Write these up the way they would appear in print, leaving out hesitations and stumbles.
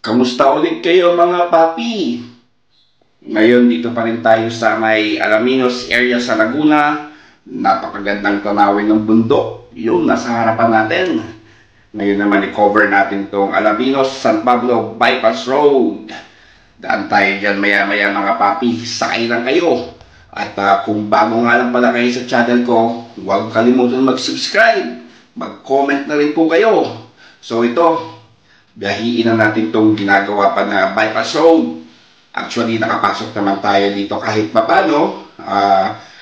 Kamusta ulit kayo mga papi? Ngayon dito pa rin tayo sa may Alaminos area sa Laguna. Napakagandang tanawin ng bundok. Yung nasa harapan natin. Ngayon naman i-cover natin tong Alaminos San Pablo Bypass Road. Daan tayo dyan maya maya mga papi. Sakay lang kayo. At kung bago nga lang pala kayo sa channel ko, huwag kalimutan mag-subscribe. Mag-comment na rin po kayo. So ito, biyahiin na natin itong ginagawa pa na bypass road. Actually, nakapasok naman tayo dito kahit papano.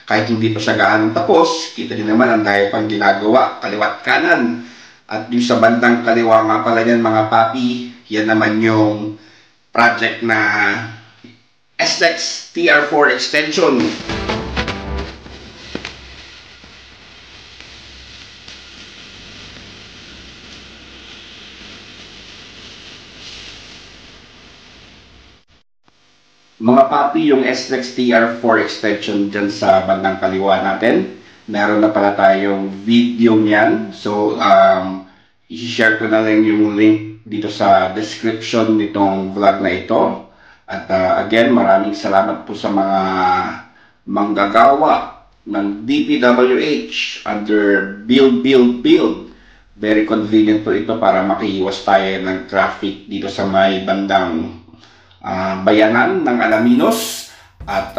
Kahit hindi pa siya gaanong tapos, kita niyo naman ang dahil pang ginagawa, kaliwat kanan. At yung sa bandang kaliwa nga pala yan mga papi, yan naman yung project na SLEX TR4 extension. Mga papi, yung SLEX TR4 extension dyan sa bandang kaliwa natin. Meron na pala tayong video niyan. So, i-share ko na lang yung link dito sa description nitong vlog na ito. At again, maraming salamat po sa mga manggagawa ng DPWH under Build, Build, Build. Very convenient po ito para makiiwas tayo ng traffic dito sa may bandang bayanan ng Alaminos at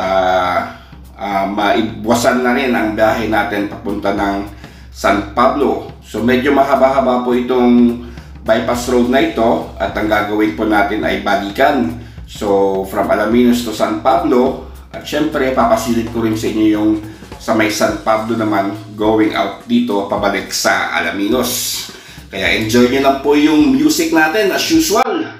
maiwasan na rin ang biyahe natin papunta ng San Pablo. So medyo mahaba-haba po itong bypass road na ito at ang gagawin po natin ay balikan. So from Alaminos to San Pablo at syempre papasilip ko rin sa inyo yung sa may San Pablo naman going out dito pabalik sa Alaminos. Kaya enjoy nyo lang po yung music natin as usual.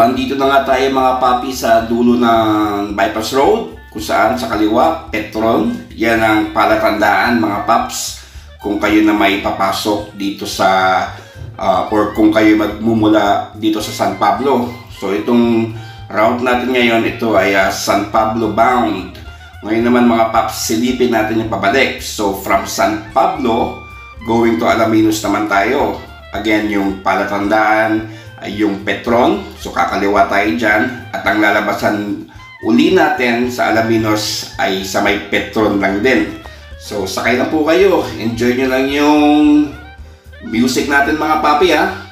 So, andito na nga tayo mga papi sa dulo ng bypass road, kung saan sa kaliwa, Petron. Yan ang palatandaan mga paps kung kayo na may papasok dito sa, or kung kayo magmumula dito sa San Pablo. So, itong route natin ngayon, ito ay San Pablo bound. Ngayon naman mga paps, silipin natin yung pabalik. So, from San Pablo, going to Alaminos naman tayo. Again, yung palatandaan ay yung Petron. So kakaliwa tayo dyan. At ang lalabasan uli natin sa Alaminos ay sa may Petron lang din. So sakay na po kayo. Enjoy nyo lang yung music natin mga papi ha.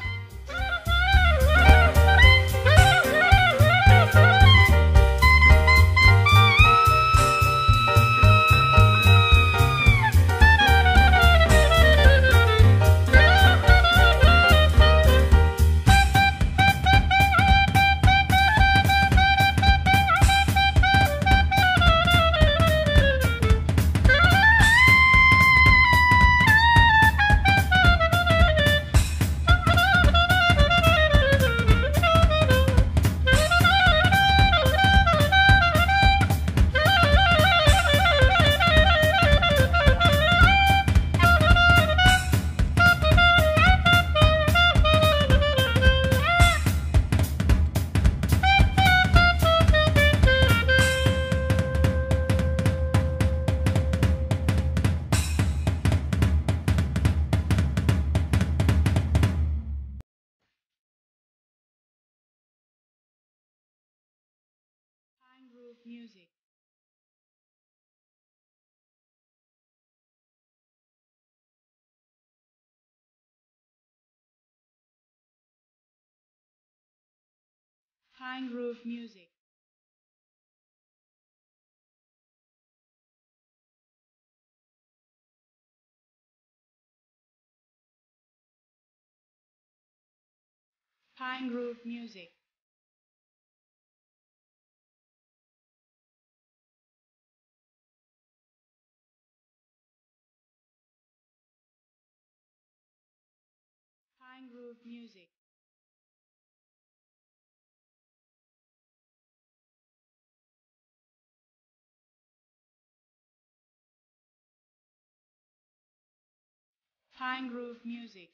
Music. Pine Grove Music. Pine Grove Music. Pine Grove Music. Pine Grove Music.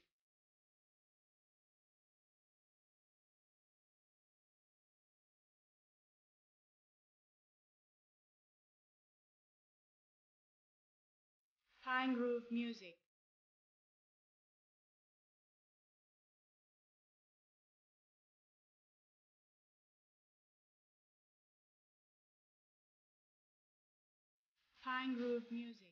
Pine Grove Music. Pine Grove Music. Pine Grove Music.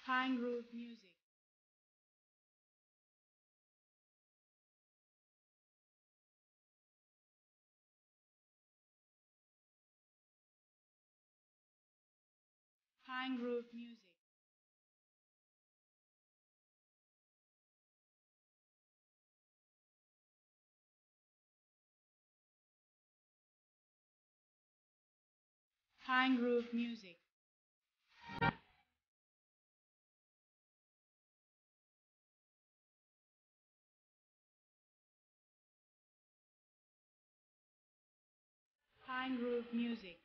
Pine Grove Music. Pine Grove Music. Pine Grove Music. Pine Grove Music.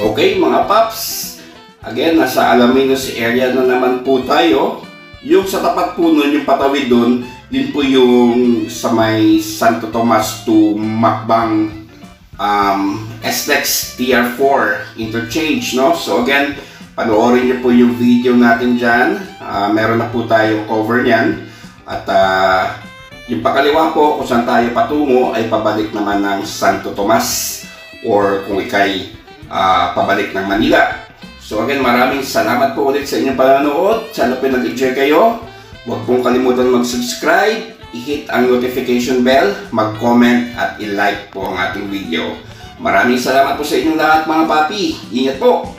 Okay mga paps, again nasa Alaminos area na naman po tayo. Yung sa tapat po nun, yung patawid dun, yun po yung sa may Santo Tomas to Macbang SLEX TR4 interchange, no? So again, panoorin niyo po yung video natin dyan. Meron na po tayong cover niyan. At yung pakaliwa po, kung saan tayo patungo, ay pabalik naman ng Santo Tomas or kung ikay pabalik ng Manila. So again, maraming salamat po ulit sa inyong panonood. Sana po nag-enjoy kayo. Huwag pong kalimutan mag-subscribe, i-hit ang notification bell, mag-comment at i-like po ang ating video. Maraming salamat po sa inyong lahat mga papi. Ingat po!